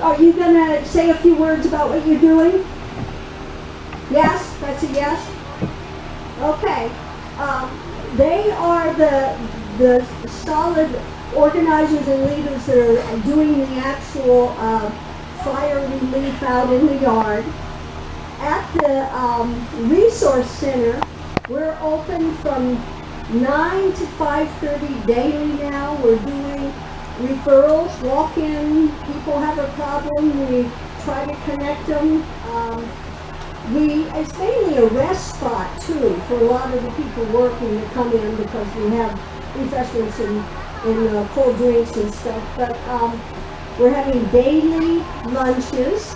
are you going to say a few words about what you're doing? Yes? That's a yes? Okay. They are the solid organizers and leaders that are doing the actual fire relief out in the yard. At the Resource Center, we're open from 9 to 5:30 daily now. We're doing referrals, walk-in, people have a problem, we try to connect them. It's mainly a rest spot too for a lot of the people working that come in because we have refreshments and cold drinks and stuff. But we're having daily lunches.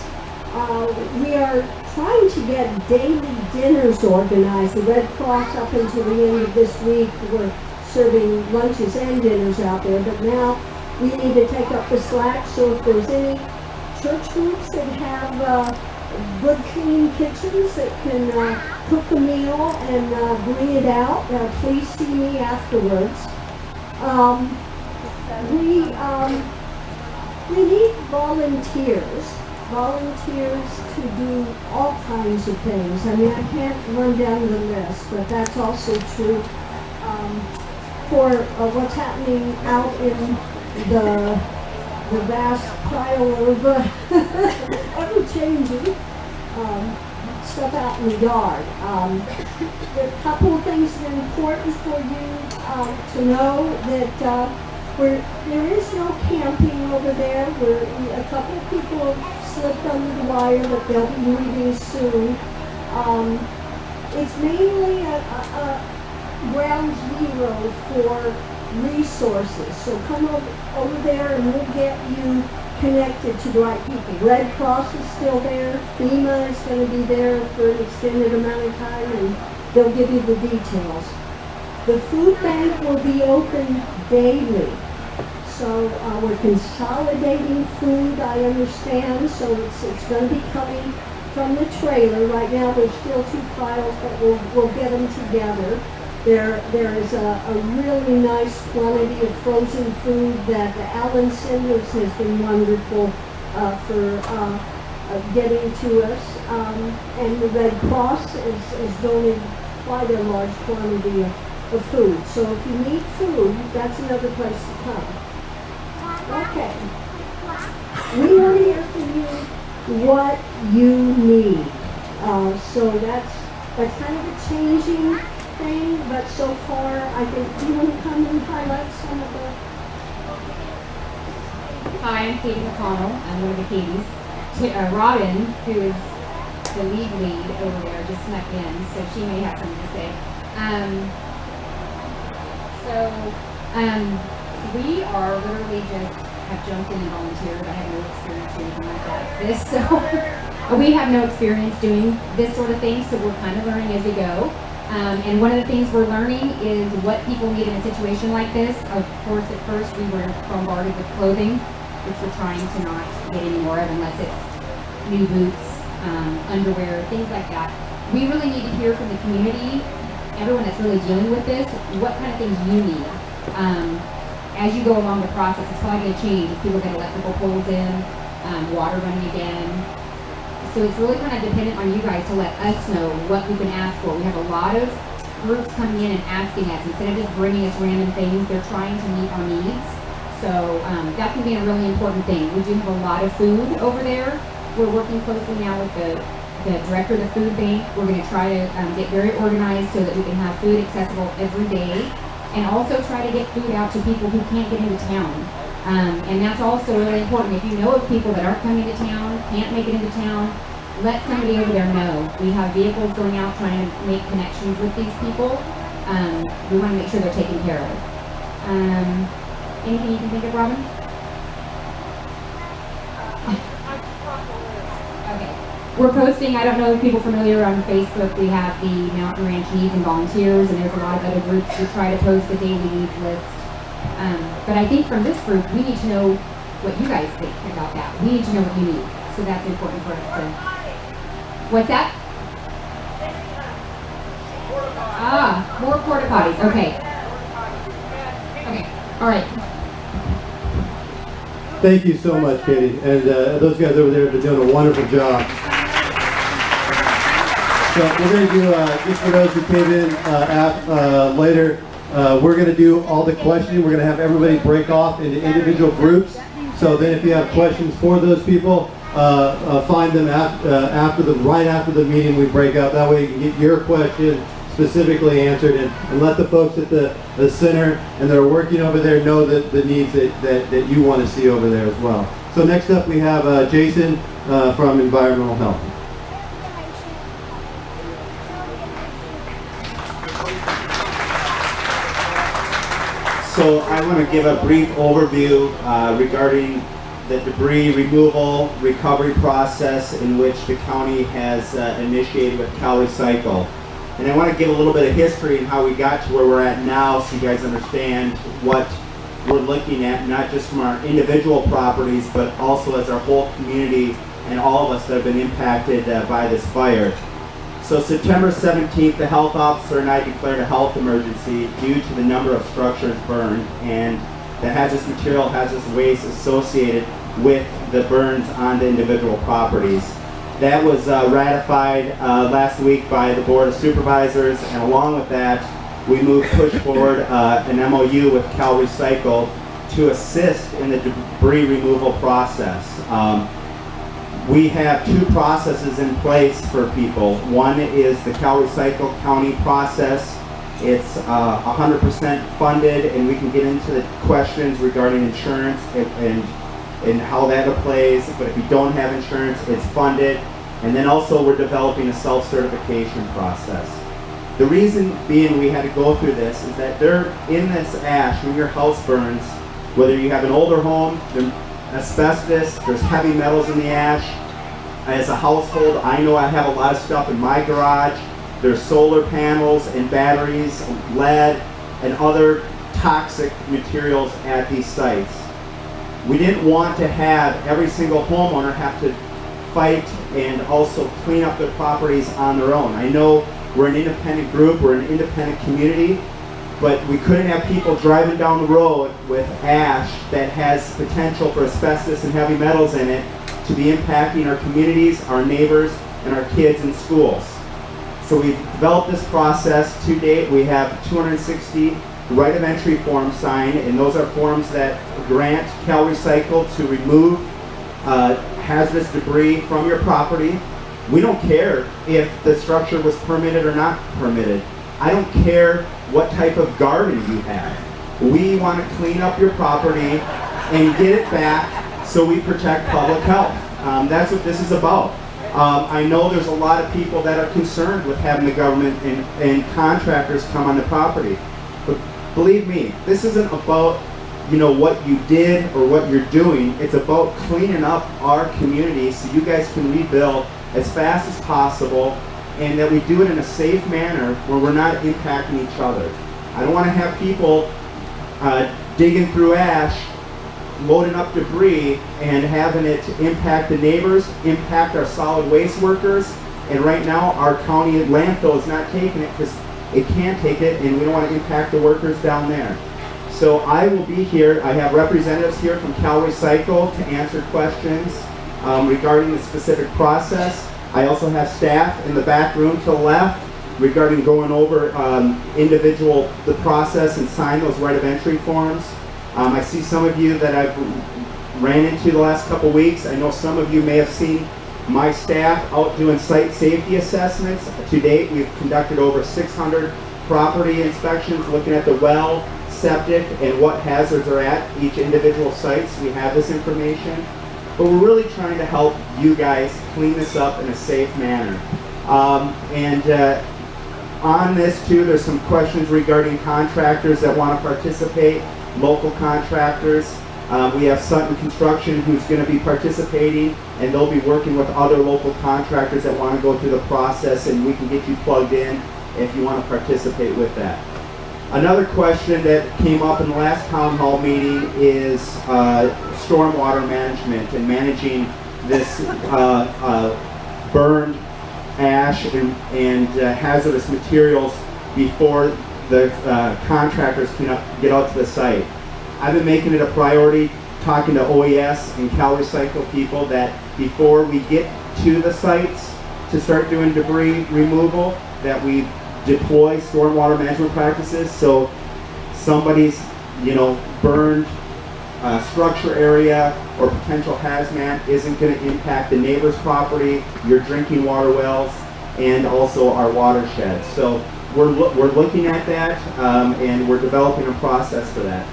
We are trying to get daily dinners organized. The Red Cross up until the end of this week were serving lunches and dinners out there, but now we need to take up the slack. So if there's any church groups that have good clean kitchens that can cook a meal and bring it out, please see me afterwards. We need volunteers to do all kinds of things. I mean, I can't run down the list, but that's also true for what's happening out in the vast pile of ever-changing stuff out in the yard. There are a couple of things that are important for you to know that there is no camping over there. A couple of people have slipped under the wire, but they'll be leaving soon. It's mainly a ground zero for resources. So come over there and we'll get you connected to the right people. Red Cross is still there. FEMA is going to be there for an extended amount of time, and they'll give you the details. The food bank will be open daily. So we're consolidating food, I understand, so it's going to be coming from the trailer. Right now there's still 2 piles, but we'll get them together. There is a really nice quantity of frozen food that Alan Sanders has been wonderful for getting to us. And the Red Cross has donated quite a large quantity of food. So if you need food, that's another place to come. Okay. We want to hear from you what you need. So that's kind of a changing thing, but so far I think, do you want to come and highlight some of the... Hi, I'm Katie McConnell. I'm one of the Katies. Robin, who is the lead over there, just snuck in, so she may have something to say. We are literally just have jumped in and volunteered. I have no experience doing anything like that. So we have no experience doing this sort of thing, so we're kind of learning as we go. And one of the things we're learning is what people need in a situation like this. Of course, at first we were bombarded with clothing, which we're trying to not get any more of unless it's new boots, underwear, things like that. We really need to hear from the community, everyone that's really dealing with this, what kind of things you need. As you go along the process, it's probably going to change if people get electrical poles in, water running again. So it's really kind of dependent on you guys to let us know what we can ask for. We have a lot of groups coming in and asking us, instead of just bringing us random things, they're trying to meet our needs. So that can be a really important thing. We do have a lot of food over there. We're working closely now with the director of the food bank. We're going to try to get very organized so that we can have food accessible every day, and also try to get food out to people who can't get into town. And that's also really important. If you know of people that aren't coming to town, can't make it into town, let somebody over there know. We have vehicles going out trying to make connections with these people. We want to make sure they're taken care of. Anything you can think of, Robin? Okay. We're posting, I don't know if people are familiar, on Facebook, we have the Mountain Ranch Needs and Volunteers, and there's a lot of other groups who try to post a daily needs list. But I think from this group, we need to know what you guys think about that. We need to know what you need. So that's important for us to... What's that? More porta potties. Okay. Okay. All right. Thank you so much, Katie. And those guys over there have been doing a wonderful job. So we're going to do, just for those who came in later, we're going to do all the questioning. We're going to have everybody break off into individual groups. So then if you have questions for those people, find them right after the meeting we break out. That way you can get your question specifically answered and let the folks at the center and that are working over there know the needs that you want to see over there as well. So next up we have Jason from Environmental Health. So I want to give a brief overview regarding the debris removal recovery process in which the county has initiated with CalRecycle. And I want to give a little bit of history and how we got to where we're at now so you guys understand what we're looking at, not just from our individual properties, but also as our whole community and all of us that have been impacted by this fire. So September 17th, the health officer and I declared a health emergency due to the number of structures burned and the hazardous material, hazardous waste associated with the burns on the individual properties. That was ratified last week by the Board of Supervisors, and along with that, we pushed forward an MOU with CalRecycle to assist in the debris removal process. We have two processes in place for people. One is the CalRecycle County process. It's 100% funded, and we can get into the questions regarding insurance and how that plays. But if you don't have insurance, it's funded. And then also we're developing a self-certification process. The reason being we had to go through this is that in this ash, when your house burns, whether you have an older home, asbestos, there's heavy metals in the ash. As a household, I know I have a lot of stuff in my garage. There's solar panels and batteries, lead, and other toxic materials at these sites. We didn't want to have every single homeowner have to fight and also clean up their properties on their own. I know we're an independent group, we're an independent community, but we couldn't have people driving down the road with ash that has potential for asbestos and heavy metals in it to be impacting our communities, our neighbors, and our kids in schools. So we've developed this process. To date, we have 260 right of entry forms signed, and those are forms that grant CalRecycle to remove hazardous debris from your property. We don't care if the structure was permitted or not permitted. I don't care what type of garden you have. We want to clean up your property and get it back so we protect public health. That's what this is about. I know there's a lot of people that are concerned with having the government and contractors come on the property. But believe me, this isn't about what you did or what you're doing. It's about cleaning up our community so you guys can rebuild as fast as possible, and that we do it in a safe manner where we're not impacting each other. I don't want to have people digging through ash, loading up debris, and having it impact the neighbors, impact our solid waste workers, and right now our county landfill is not taking it because it can't take it, and we don't want to impact the workers down there. So I will be here. I have representatives here from CalRecycle to answer questions regarding the specific process. I also have staff in the back room to the left regarding going over the process and sign those right of entry forms. I see some of you that I've ran into the last couple weeks. I know some of you may have seen my staff out doing site safety assessments. To date, we've conducted over 600 property inspections looking at the well, septic, and what hazards are at each individual site. So we have this information. But we're really trying to help you guys clean this up in a safe manner. On this too, there's some questions regarding contractors that want to participate, local contractors. We have Sutton Construction who's going to be participating, and they'll be working with other local contractors that want to go through the process, and we can get you plugged in if you want to participate with that. Another question that came up in the last town hall meeting is stormwater management and managing this burned ash and hazardous materials before the contractors can get out to the site. I've been making it a priority talking to OES and Cal Recycle people that before we get to the sites to start doing debris removal, that we deploy stormwater management practices. So somebody's, burned structure area or potential hazmat isn't going to impact the neighbor's property, your drinking water wells, and also our watershed. So we're looking at that, and we're developing a process for that.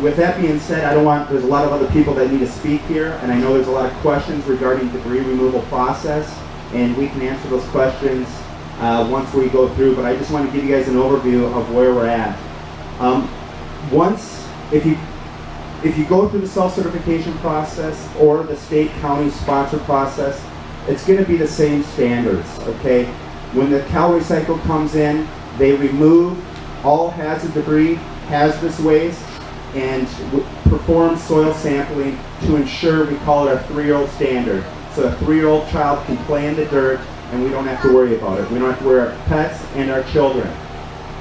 With that being said, there's a lot of other people that need to speak here, and I know there's a lot of questions regarding debris removal process, and we can answer those questions once we go through, but I just want to give you guys an overview of where we're at. If you go through the self-certification process or the state county sponsor process, it's going to be the same standards, okay? When the Cal Recycle comes in, they remove all hazard debris, hazardous waste, and perform soil sampling to ensure, we call it a 3-year-old standard. So a 3-year-old child can play in the dirt and we don't have to worry about it. We don't have to worry about our pets and our children.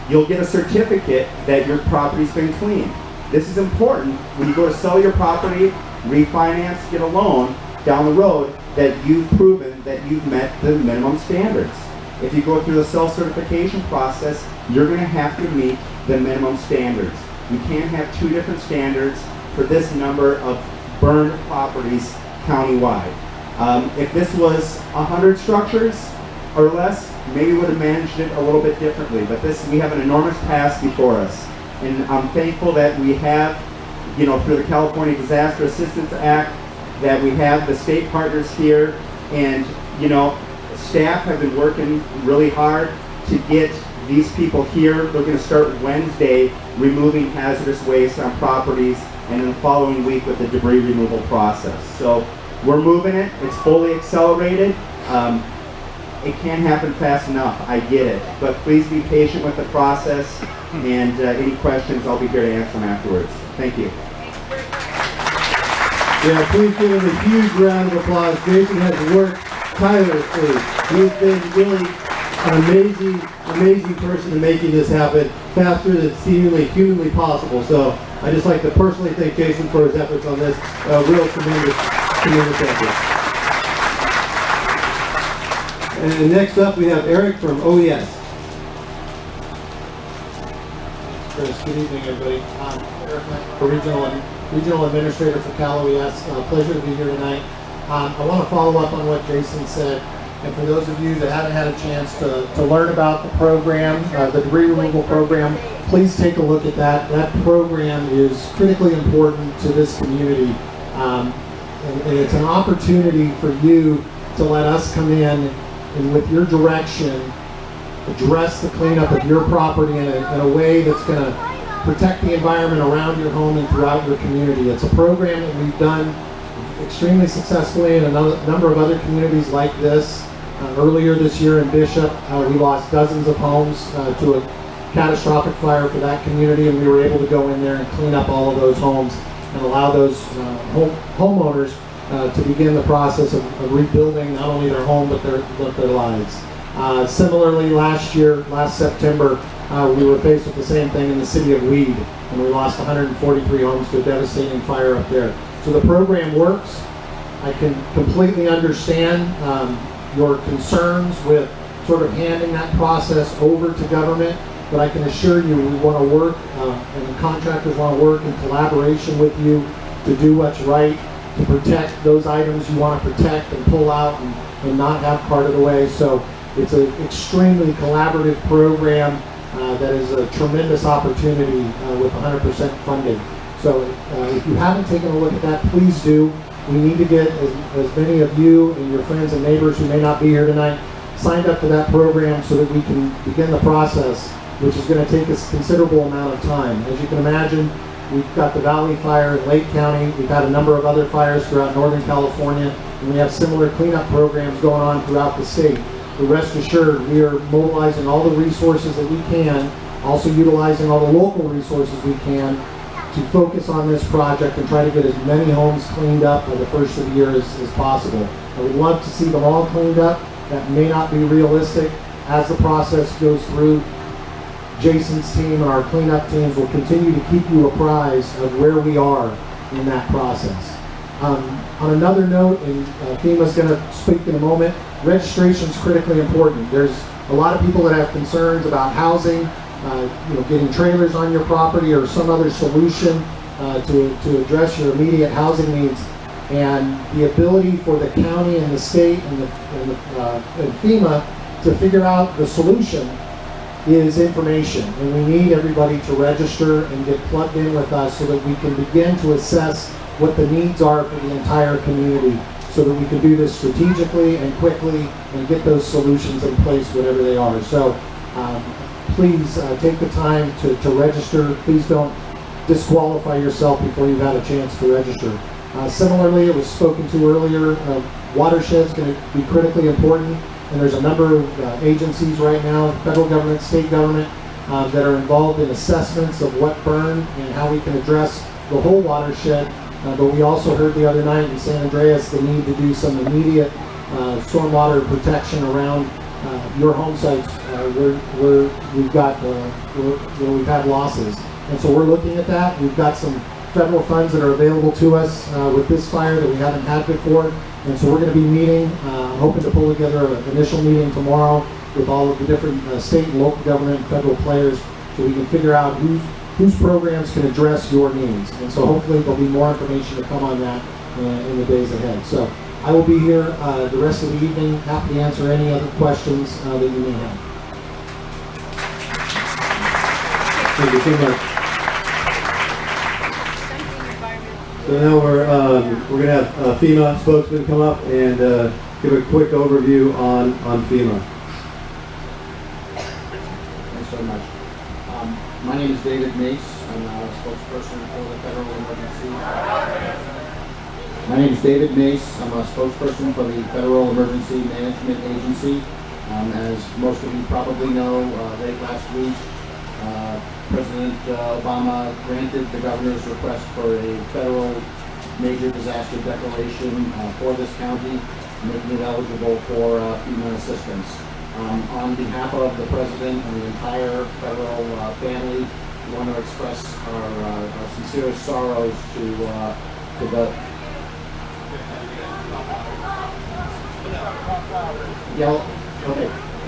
You'll get a certificate that your property's been cleaned. This is important when you go to sell your property, refinance, get a loan down the road, that you've proven that you've met the minimum standards. If you go through the self-certification process, you're going to have to meet the minimum standards. You can't have 2 different standards for this number of burned properties countywide. If this was 100 structures or less, maybe we would have managed it a little bit differently. But we have an enormous task before us. And I'm thankful that we have, through the California Disaster Assistance Act, that we have the state partners here, and staff have been working really hard to get these people here. They're going to start Wednesday removing hazardous waste on properties, and in the following week with the debris removal process. So we're moving it. It's fully accelerated. It can't happen fast enough. I get it. But please be patient with the process, and any questions, I'll be here to answer them afterwards. Thank you. Yeah, please give him a huge round of applause. Jason has worked tirelessly. He's been really an amazing person in making this happen faster than seemingly humanly possible. So I just like to personally thank Jason for his efforts on this. Real tremendous effort. And next up we have Eric from OES. Chris, good evening, everybody. Eric, Regional Administrator for Cal OES. Pleasure to be here tonight. I want to follow up on what Jason said, and for those of you that haven't had a chance to learn about the program, the debris removal program, please take a look at that. That program is critically important to this community, and it's an opportunity for you to let us come in and with your direction address the cleanup of your property in a way that's going to protect the environment around your home and throughout your community. It's a program that we've done extremely successfully in a number of other communities like this. Earlier this year in Bishop, we lost dozens of homes to a catastrophic fire for that community, and we were able to go in there and clean up all of those homes and allow those homeowners to begin the process of rebuilding not only their home but their lives. Similarly, last September, we were faced with the same thing in the city of Weed, and we lost 143 homes to a devastating fire up there. So the program works. I can completely understand your concerns with sort of handing that process over to government, but I can assure you we want to work, and the contractors want to work in collaboration with you to do what's right, to protect those items you want to protect and pull out and not have part of the way. So it's an extremely collaborative program that is a tremendous opportunity with 100% funding. So if you haven't taken a look at that, please do. We need to get as many of you and your friends and neighbors who may not be here tonight signed up to that program so that we can begin the process, which is going to take us a considerable amount of time. As you can imagine, we've got the Valley Fire in Lake County. We've had a number of other fires throughout Northern California, and we have similar cleanup programs going on throughout the state. But rest assured, we are mobilizing all the resources that we can, also utilizing all the local resources we can to focus on this project and try to get as many homes cleaned up by the first of the year as possible. I would love to see them all cleaned up. That may not be realistic. As the process goes through, Jason's team and our cleanup teams will continue to keep you apprised of where we are in that process. On another note, and FEMA's going to speak in a moment, registration is critically important. There's a lot of people that have concerns about housing, getting trailers on your property or some other solution to address your immediate housing needs. And the ability for the county and the state and FEMA to figure out the solution is information. And we need everybody to register and get plugged in with us so that we can begin to assess what the needs are for the entire community, so that we can do this strategically and quickly and get those solutions in place, whatever they are. So please take the time to register. Please don't disqualify yourself before you've had a chance to register. Similarly, it was spoken to earlier, watershed is going to be critically important, and there's a number of agencies right now, federal government, state government, that are involved in assessments of what burned and how we can address the whole watershed. But we also heard the other night in San Andreas the need to do some immediate stormwater protection around your home sites where we've had losses. And so we're looking at that. We've got some federal funds that are available to us with this fire that we haven't had before. And so we're going to be meeting, I'm hoping to pull together an initial meeting tomorrow with all of the different state and local government and federal players so we can figure out whose programs can address your needs. And so hopefully there'll be more information to come on that in the days ahead. So I will be here the rest of the evening, happy to answer any other questions that you may have. Thank you so much. So now we're going to have FEMA spokesman come up and give a quick overview on FEMA. Thanks very much. My name is David Mace. I'm a spokesperson for the Federal Emergency. My name is David Mace. I'm a spokesperson for the Federal Emergency Management Agency. As most of you probably know, late last week, President Obama granted the governor's request for a federal major disaster declaration for this county, making it eligible for FEMA assistance. On behalf of the President and the entire federal family, we want to express our sincerest sorrows to the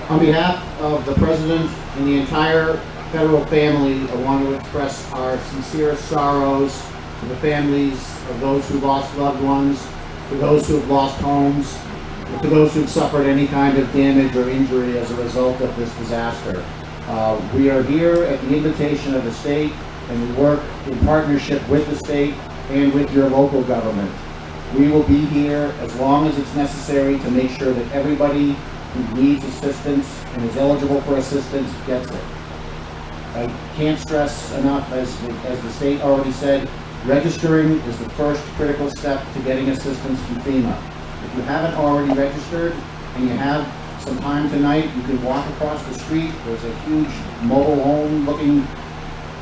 On behalf of the President and the entire federal family, I want to express our sincerest sorrows to the families of those who lost loved ones, to those who have lost homes, and to those who have suffered any kind of damage or injury as a result of this disaster. We are here at the invitation of the state, and we work in partnership with the state and with your local government. We will be here as long as it's necessary to make sure that everybody who needs assistance and is eligible for assistance gets it. I can't stress enough, as the state already said, registering is the first critical step to getting assistance from FEMA. If you haven't already registered and you have some time tonight, you can walk across the street. There's a huge mobile home looking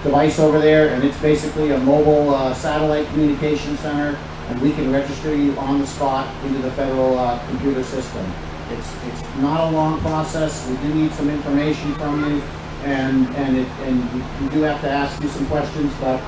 device over there, and it's basically a mobile satellite communication center, and we can register you on the spot into the federal computer system. It's not a long process. We do need some information from you, and we do have to ask you some questions, but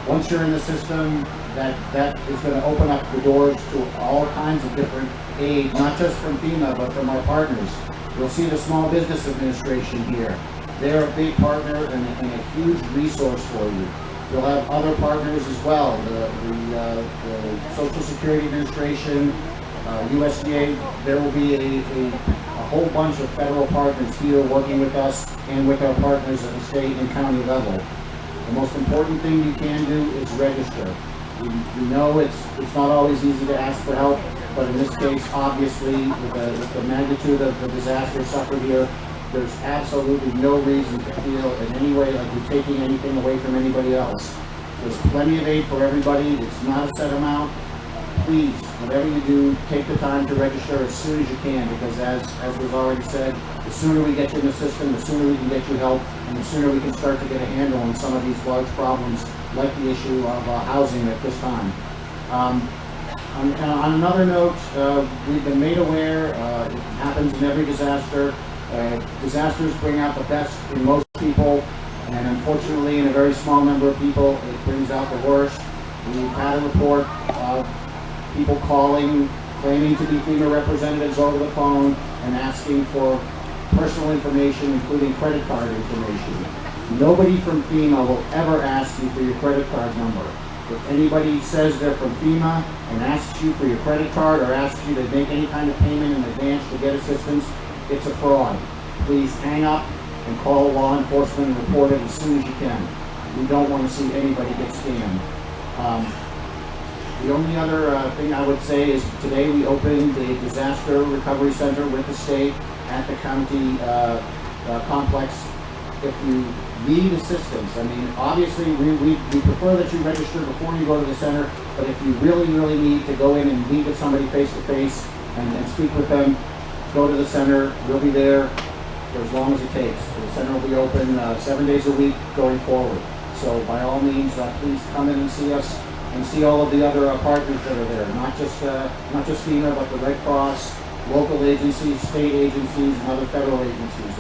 once you're in the system, that is going to open up the doors to all kinds of different aid, not just from FEMA, but from our partners. You'll see the Small Business Administration here. They're a big partner and a huge resource for you. You'll have other partners as well, the Social Security Administration, USDA. There will be a whole bunch of federal partners here working with us and with our partners at the state and county level. The most important thing you can do is register. We know it's not always easy to ask for help, but in this case, obviously, with the magnitude of the disaster suffered here, there's absolutely no reason to feel in any way like you're taking anything away from anybody else. There's plenty of aid for everybody. It's not a set amount. Please, whatever you do, take the time to register as soon as you can, because as was already said, the sooner we get you in the system, the sooner we can get you help, and the sooner we can start to get a handle on some of these large problems, like the issue of housing at this time. On another note, we've been made aware, it happens in every disaster. Disasters bring out the best in most people, and unfortunately in a very small number of people, it brings out the worst. We've had a report of people calling, claiming to be FEMA representatives over the phone and asking for personal information, including credit card information. Nobody from FEMA will ever ask you for your credit card number. If anybody says they're from FEMA and asks you for your credit card or asks you to make any kind of payment in advance to get assistance, it's a fraud. Please hang up and call law enforcement and report it as soon as you can. We don't want to see anybody get scammed. The only other thing I would say is today we opened a disaster recovery center with the state at the county complex. If you need assistance, I mean, obviously we prefer that you register before you go to the center, but if you really need to go in and meet with somebody face to face and speak with them, go to the center. We'll be there for as long as it takes. The center will be open 7 days a week going forward. So by all means, please come in and see us and see all of the other partners that are there, not just FEMA, but the Red Cross, local agencies, state agencies, and other federal agencies.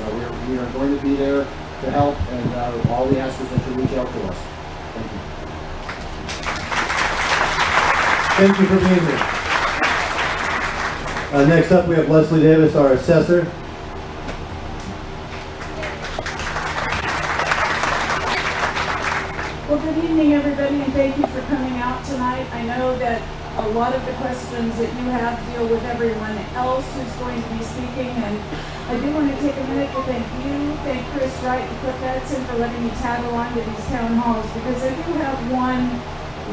We are going to be there to help, and all we ask is that you reach out to us. Thank you. Thank you for being here. Next up, we have Leslie Davis, our assessor. Well, good evening, everybody, and thank you for coming out tonight. I know that a lot of the questions that you have deal with everyone else who's going to be speaking, and I do want to take a minute to thank Chris Wright and Cliff Edson for letting me tag along to these town halls, because I do have one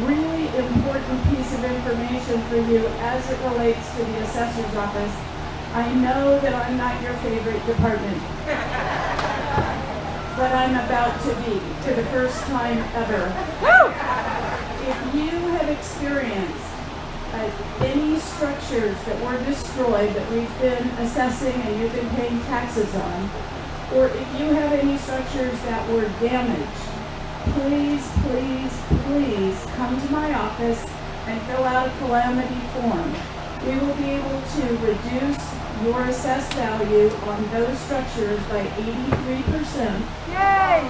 really important piece of information for you as it relates to the assessor's office. I know that I'm not your favorite department, but I'm about to be for the first time ever. If you have experienced any structures that were destroyed that we've been assessing and you've been paying taxes on, or if you have any structures that were damaged, please come to my office and fill out a calamity form. We will be able to reduce your assessed value on those structures by 83%. Yay!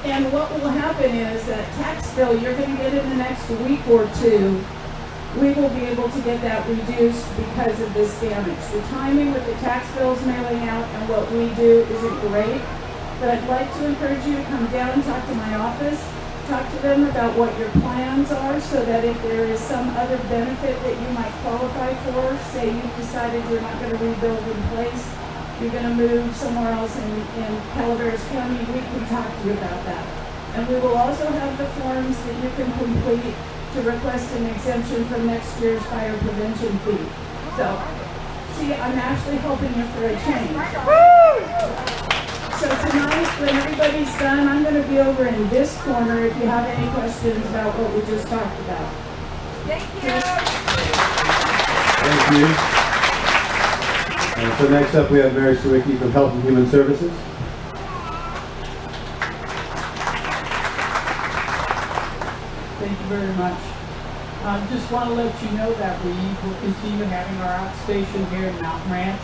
And what will happen is that tax bill you're going to get in the next week or two, we will be able to get that reduced because of this damage. The timing with the tax bills mailing out and what we do isn't great, but I'd like to encourage you to come down and talk to my office. Talk to them about what your plans are, so that if there is some other benefit that you might qualify for, say you've decided you're not going to rebuild in place, you're going to move somewhere else in Calaveras County, we can talk to you about that. And we will also have the forms that you can complete to request an exemption from next year's fire prevention fee. So, see, I'm actually helping you for a change. So tonight, when everybody's done, I'm going to be over in this corner if you have any questions about what we just talked about. Thank you. Thank you. So next up, we have Mary Sawicki from Health and Human Services. Thank you very much. Just want to let you know that we will continue having our outstation here in Mountain Ranch.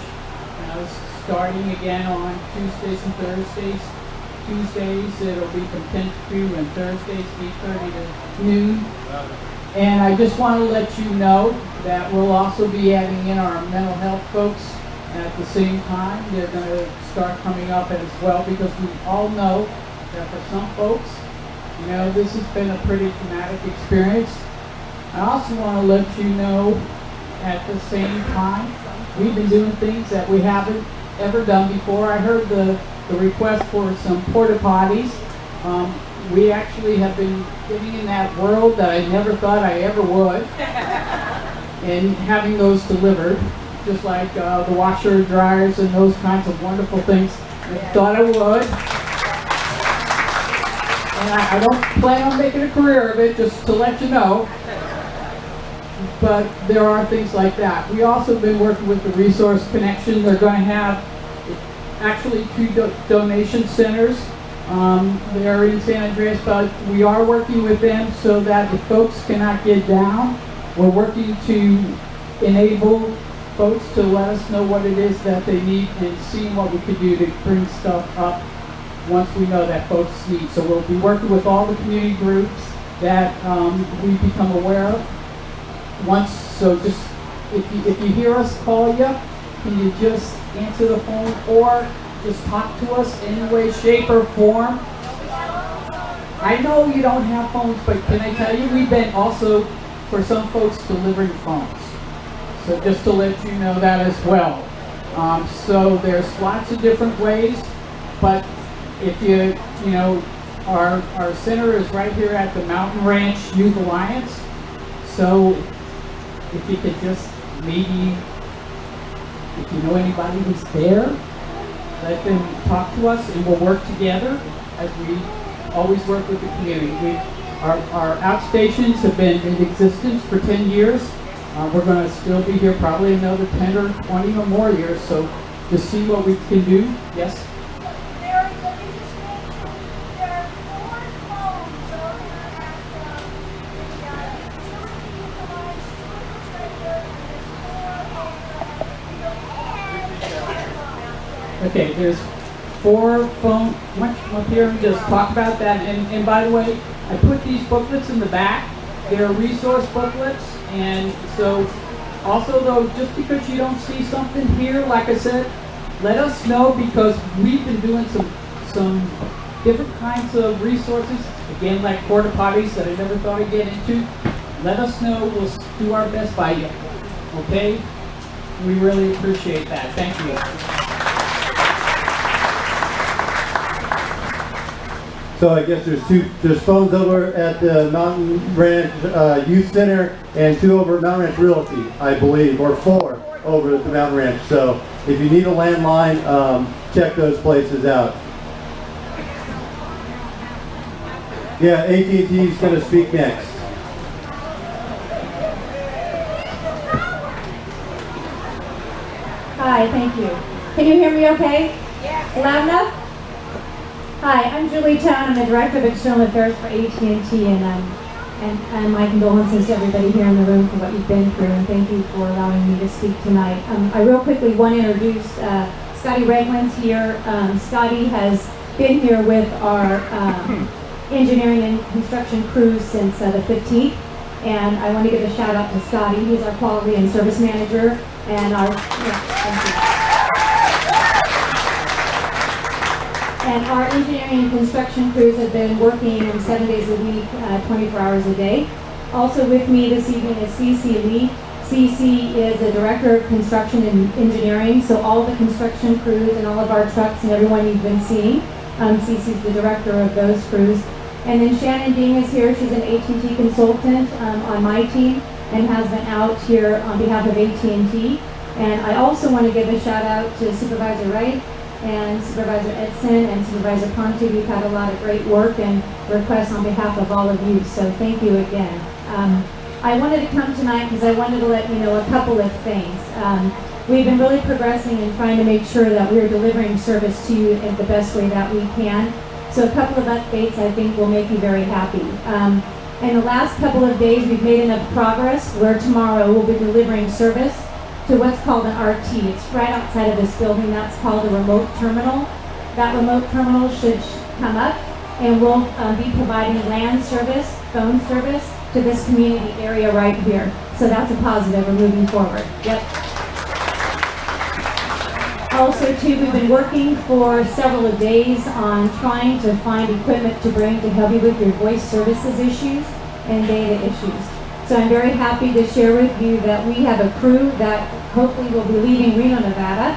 Starting again on Tuesdays and Thursdays. Tuesdays it'll be from 10 to 2 and Thursdays 8:30 to noon. And I just want to let you know that we'll also be adding in our mental health folks at the same time. They're going to start coming up as well, because we all know that for some folks, this has been a pretty traumatic experience. I also want to let you know at the same time, we've been doing things that we haven't ever done before. I heard the request for some porta potties. We actually have been getting in that world that I never thought I ever would, and having those delivered, just like the washer dryers and those kinds of wonderful things. I thought I would, and I don't plan on making a career of it, just to let you know. But there are things like that. We also have been working with the Resource Connection. They're going to have actually 2 donation centers. They're in San Andreas, but we are working with them so that if folks cannot get down, we're working to enable folks to let us know what it is that they need and seeing what we could do to bring stuff up once we know that folks need. So we'll be working with all the community groups that we become aware of. So just, if you hear us call you, can you just answer the phone or just talk to us in any way, shape, or form? I know you don't have phones, but can I tell you, we've been also, for some folks, delivering phones. So just to let you know that as well. So there's lots of different ways, but if you know, our center is right here at the Mountain Ranch Youth Alliance. So if you could just maybe, if you know anybody who's there, let them talk to us and we'll work together as we always work with the community. Our outstations have been in existence for 10 years. We're going to still be here probably another 10 or 20 or more years, so to see what we can do. Yes? Okay, there's 4 phone. Why don't you come up here and just talk about that? And by the way, I put these booklets in the back. They're resource booklets, and so also though, just because you don't see something here, like I said, let us know, because we've been doing some different kinds of resources. Again, like porta potties that I never thought I'd get into. Let us know. We'll do our best by you. Okay? We really appreciate that. Thank you. So I guess there's phones over at the Mountain Ranch Youth Center and 2 over at Mountain Ranch Realty, I believe, or 4 over at the Mountain Ranch. So if you need a landline, check those places out. Yeah, AT&T is going to speak next. Hi, thank you. Can you hear me okay? Yeah. Loud enough? Hi, I'm Julie Town. I'm the Director of External Affairs for AT&T, and my condolences to everybody here in the room for what you've been through, and thank you for allowing me to speak tonight. I real quickly want to introduce Scotty Ragland's here. Scotty has been here with our engineering and construction crews since the 15th, and I want to give a shout out to Scotty. He's our quality and service manager, and our thank you. And our engineering and construction crews have been working 7 days a week, 24 hours a day. Also with me this evening is CC Lee. CC is the Director of Construction and Engineering, so all the construction crews and all of our trucks and everyone you've been seeing, CC is the Director of those crews. And then Shannon Ding is here. She's an AT&T consultant on my team and has been out here on behalf of AT&T. And I also want to give a shout out to Supervisor Wright and Supervisor Edson and Supervisor Ponte. We've had a lot of great work and requests on behalf of all of you, so thank you again. I wanted to come tonight because I wanted to let you know a couple of things. We've been really progressing and trying to make sure that we're delivering service to you in the best way that we can. So a couple of updates I think will make you very happy. In the last couple of days, we've made enough progress where tomorrow we'll be delivering service to what's called an RT. It's right outside of this building. That's called a remote terminal. That remote terminal should come up, and we'll be providing LAN service, phone service to this community area right here. So that's a positive. We're moving forward. Yep. Also, too, we've been working for several days on trying to find equipment to bring to help you with your voice services issues and data issues. So I'm very happy to share with you that we have a crew that hopefully will be leaving Reno, Nevada.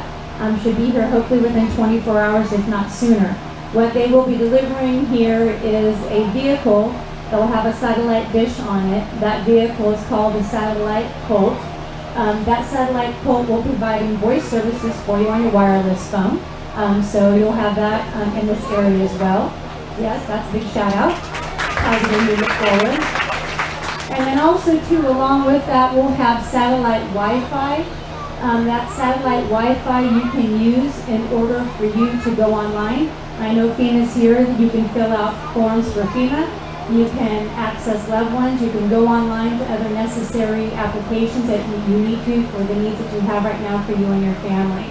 Should be here hopefully within 24 hours, if not sooner. What they will be delivering here is a vehicle that will have a satellite dish on it. That vehicle is called a satellite Colt. That satellite Colt will be providing voice services for you on your wireless phone. So you'll have that in this area as well. Yes, that's a big shout out. Positive moving forward. And then also too, along with that, we'll have satellite Wi-Fi. That satellite Wi-Fi you can use in order for you to go online. I know FEMA's here. You can fill out forms for FEMA. You can access loved ones. You can go online to other necessary applications that you need to for the needs that you have right now for you and your family.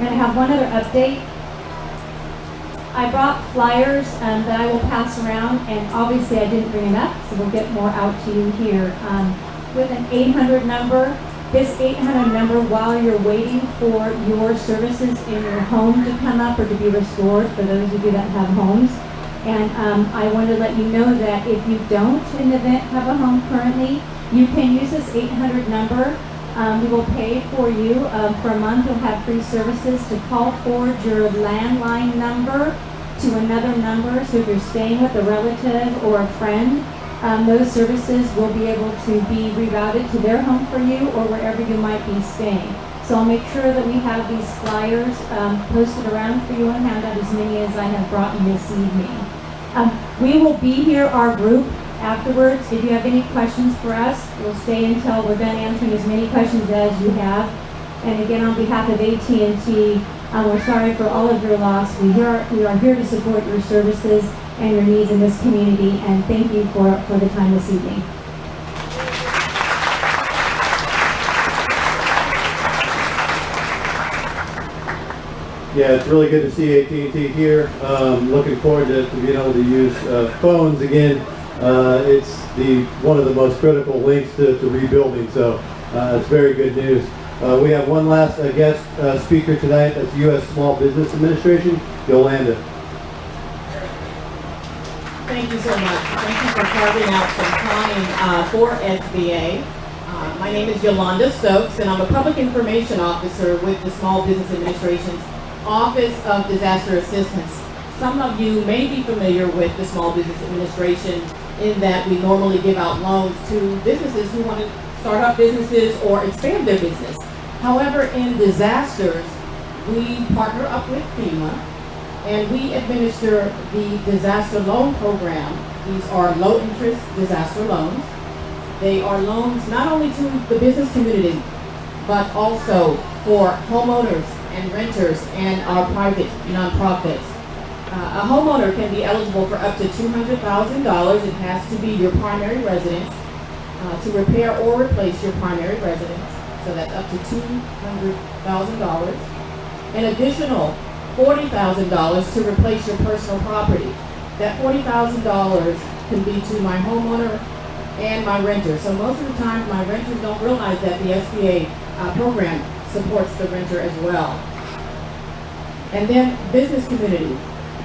And I have one other update. I brought flyers that I will pass around, and obviously I didn't bring enough, so we'll get more out to you here. With an 800 number, this 800 number, while you're waiting for your services in your home to come up or to be restored, for those of you that have homes. And I want to let you know that if you don't, in the event, have a home currently, you can use this 800 number. We will pay for you for a month. You'll have free services to call forward your landline number to another number. So if you're staying with a relative or a friend, those services will be able to be rerouted to their home for you or wherever you might be staying. So I'll make sure that we have these flyers posted around for you and hand out as many as I have brought you this evening. We will be here, our group, afterwards. If you have any questions for us, we'll stay until we're done answering as many questions as you have. And again, on behalf of AT&T, we're sorry for all of your loss. We are here to support your services and your needs in this community, and thank you for the time this evening. Yeah, it's really good to see AT&T here. Looking forward to being able to use phones again. It's one of the most critical links to rebuilding, so it's very good news. We have one last guest speaker tonight. That's U.S. Small Business Administration, Yolanda. Thank you so much. Thank you for carving out some time for SBA. My name is Yolanda Stokes, and I'm a Public Information Officer with the Small Business Administration's Office of Disaster Assistance. Some of you may be familiar with the Small Business Administration in that we normally give out loans to businesses who want to start up businesses or expand their business. However, in disasters, we partner up with FEMA and we administer the disaster loan program. These are low interest disaster loans. They are loans not only to the business community, but also for homeowners and renters and our private nonprofits. A homeowner can be eligible for up to $200,000. It has to be your primary residence to repair or replace your primary residence. So that's up to $200,000. An additional $40,000 to replace your personal property. That $40,000 can be to my homeowner and my renter. So most of the time my renters don't realize that the SBA program supports the renter as well. And then business community.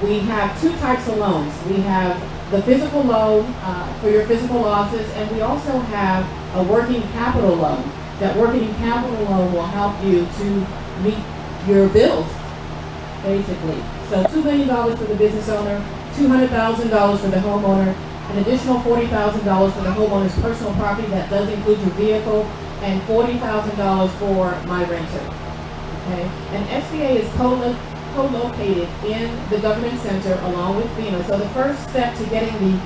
We have two types of loans. We have the physical loan for your physical losses, and we also have a working capital loan. That working capital loan will help you to meet your bills, basically. So $2 million for the business owner, $200,000 for the homeowner, an additional $40,000 for the homeowner's personal property. That does include your vehicle, and $40,000 for my renter. Okay, and SBA is co-located in the government center along with FEMA. So the first step to getting the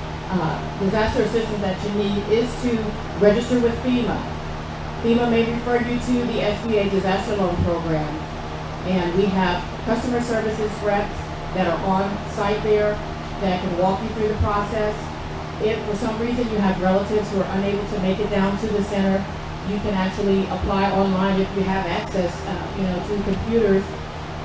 disaster assistance that you need is to register with FEMA. FEMA may refer you to the SBA disaster loan program, and we have customer services reps that are on site there that can walk you through the process. If for some reason you have relatives who are unable to make it down to the center, you can actually apply online if you have access to computers.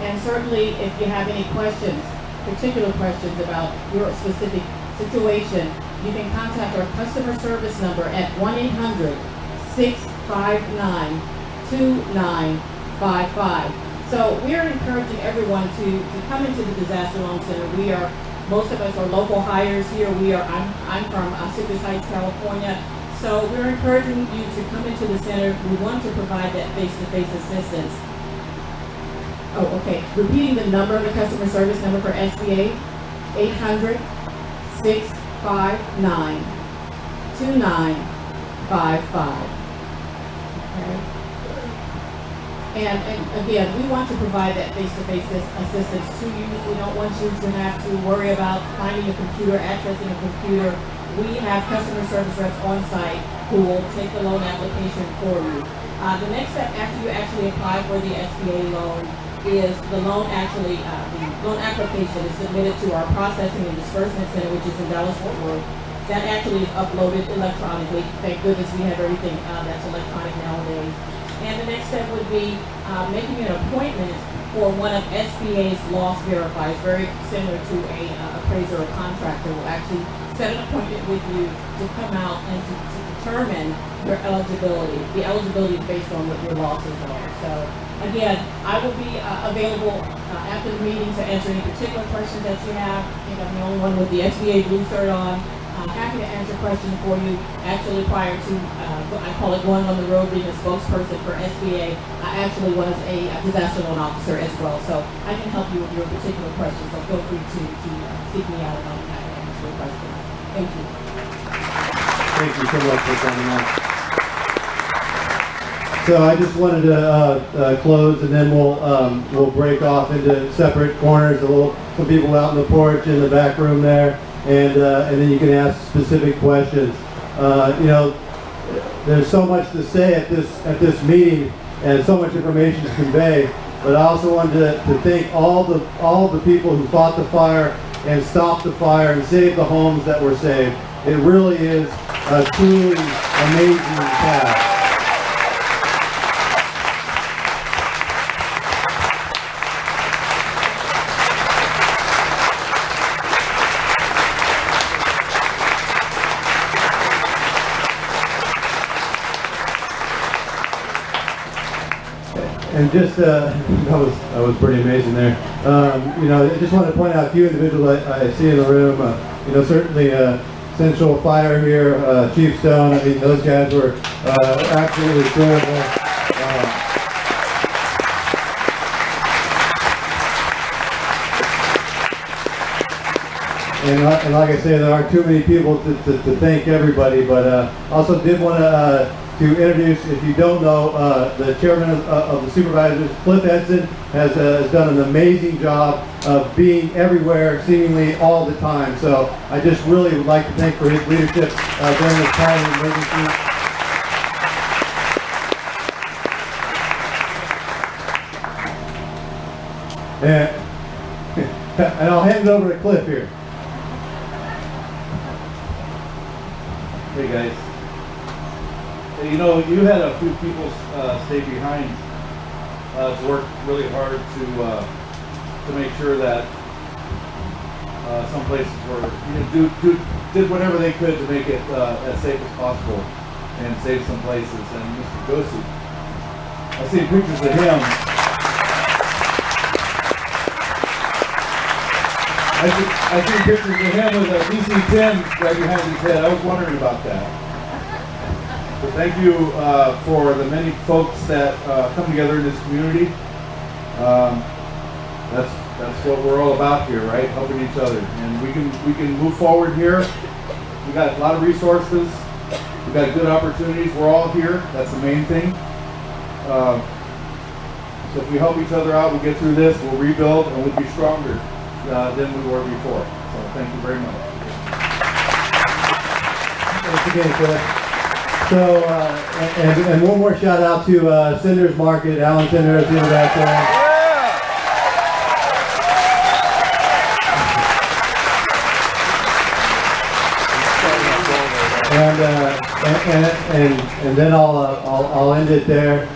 And certainly if you have any questions, particular questions about your specific situation, you can contact our customer service number at 1-800-659-2955. So we are encouraging everyone to come into the Disaster Loan Center. Most of us are local hires here. I'm from Citrus Heights, California. So we're encouraging you to come into the center. We want to provide that face-to-face assistance. Oh, okay. Repeating the number, the customer service number for SBA, 800-659-2955. Okay. And again, we want to provide that face-to-face assistance to you. We don't want you to have to worry about finding a computer, accessing a computer. We have customer service reps on site who will take the loan application for you. The next step after you actually apply for the SBA loan is the loan application is submitted to our processing and disbursement center, which is in Dallas-Fort Worth. That actually is uploaded electronically. Thank goodness we have everything that's electronic nowadays. And the next step would be making an appointment for one of SBA's loss verifiers, very similar to a appraiser or contractor, will actually set an appointment with you to come out and to determine your eligibility. The eligibility is based on what your losses are. So again, I will be available after the meeting to answer any particular questions that you have. I think I'm the only one with the SBA blue shirt on. I'm happy to answer questions for you. Actually, prior to, I call it going on the road, being a spokesperson for SBA, I actually was a disaster loan officer as well. So I can help you with your particular questions. So feel free to seek me out and I'll be happy to answer your questions. Thank you. Thank you so much for coming on. So I just wanted to close, and then we'll break off into separate corners. Some people out in the porch in the back room there, and then you can ask specific questions. You know, there's so much to say at this meeting, and so much information to convey. But I also wanted to thank all the people who fought the fire and stopped the fire and saved the homes that were saved. It really is a truly amazing task. And just that was pretty amazing there. You know, I just want to point out a few individuals I see in the room. You know, certainly Central Fire here, Chief Stone. I mean, those guys were absolutely incredible. And like I say, there aren't too many people to thank everybody, but also did want to introduce, if you don't know, the chairman of the supervisors, Cliff Edson, has done an amazing job of being everywhere, seemingly all the time. So I just really would like to thank for his leadership during this time of emergency. And I'll hand it over to Cliff here. Hey guys. You know, you had a few people stay behind to work really hard to make sure that some places were, you know, did whatever they could to make it as safe as possible and save some places. And Mr. Gosu, I've seen pictures of him. I've seen pictures of him with a DC-10 right behind his head. I was wondering about that. So thank you for the many folks that come together in this community. That's what we're all about here, right? Helping each other, and we can move forward here. We got a lot of resources. We got good opportunities. We're all here. That's the main thing. So if we help each other out, we'll get through this. We'll rebuild, and we'll be stronger than we were before. So thank you very much. Thanks again, Cliff. So, and one more shout out to Cinder's Market, Alan Cinder is in the back there. And then I'll end it there.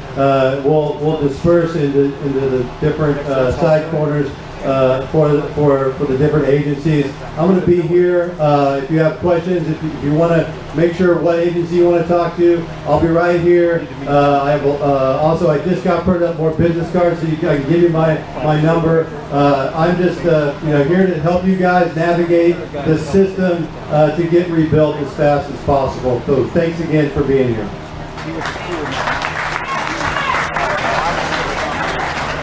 We'll disperse into the different side corners for the different agencies. I'm going to be here. If you have questions, if you want to make sure what agency you want to talk to, I'll be right here. I have also, I just got printed up more business cards, so I can give you my number. I'm just here to help you guys navigate the system to get rebuilt as fast as possible. So thanks again for being here.